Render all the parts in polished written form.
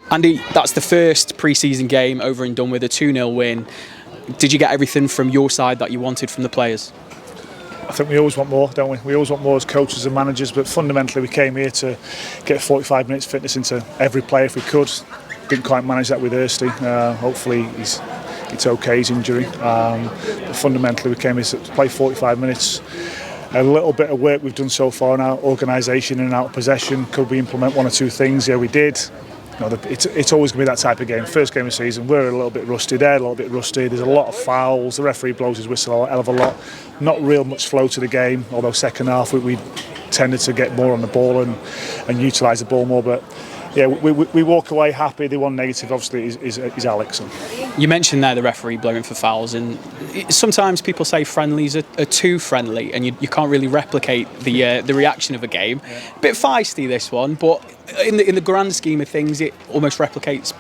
Andy, that's the first pre-season game over and done with, a 2-0 win. Did you get everything from your side that you wanted from the players? I think we always want more, don't we? We always want more as coaches and managers, but fundamentally we came here to get 45 minutes fitness into every player if we could. Didn't quite manage that with Kirsty. Hopefully it's okay, his injury. But fundamentally we came here to play 45 minutes. A little bit of work we've done so far in our organisation and out of possession. Could we implement one or two things? Yeah, we did. It's always going to be that type of game. First game of the season, we're a little bit rusty. They're a little bit rusty. There's a lot of fouls. The referee blows his whistle a hell of a lot. Not real much flow to the game. Although second half we tended to get more on the ball and utilise the ball more. But yeah, we walk away happy. The one negative, obviously, is Alex. You mentioned there the referee blowing for fouls, and sometimes people say friendlies are too friendly, and you can't really replicate the reaction of a game. Yeah. A bit feisty this one, but in the grand scheme of things, it almost replicates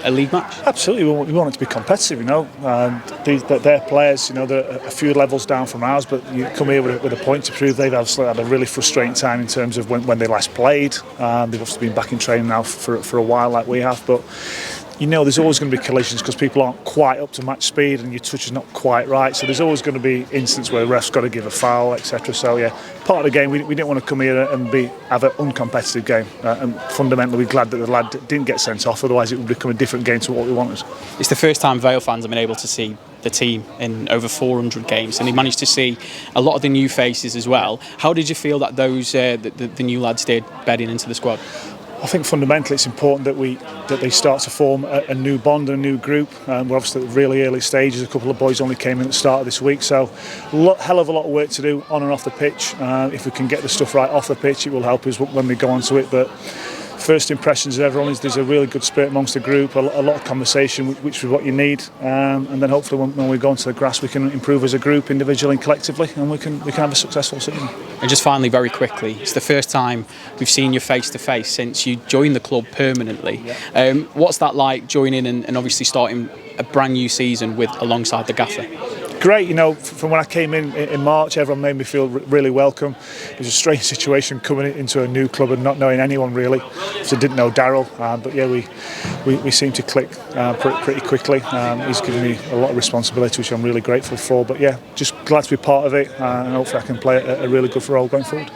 a league match. Absolutely, we want it to be competitive. Their players, they're a few levels down from ours, but you come here with a point to prove. They've obviously had a really frustrating time in terms of when they last played. They've obviously been back in training now for a while, like we have, but. There's always going to be collisions because people aren't quite up to match speed and your touch is not quite right. So there's always going to be instances where the ref's got to give a foul, etc. So yeah, part of the game, we didn't want to come here and have an uncompetitive game. And fundamentally, we're glad that the lad didn't get sent off. Otherwise, it would become a different game to what we wanted. It's the first time Vale fans have been able to see the team in over 400 games, and they managed to see a lot of the new faces as well. How did you feel that those the new lads did bedding into the squad? I think fundamentally it's important that they start to form a new bond, a new group. We're obviously at the really early stages. A couple of boys only came in at the start of this week, so hell of a lot of work to do on and off the pitch. If we can get the stuff right off the pitch, it will help us when we go onto it. But first impressions of everyone is there's a really good spirit amongst the group, a lot of conversation, which is what you need, and then hopefully when we go onto the grass we can improve as a group, individually and collectively, and we can have a successful season. And just finally, very quickly, it's the first time we've seen you face to face since you joined the club permanently. Yeah. What's that like, joining and obviously starting a brand new season alongside the gaffer? Great, from when I came in March, everyone made me feel really welcome. It was a strange situation coming into a new club and not knowing anyone really. So I didn't know Daryl, but yeah, we seemed to click pretty quickly. He's given me a lot of responsibility, which I'm really grateful for. But yeah, just glad to be part of it, and hopefully I can play a really good role going forward.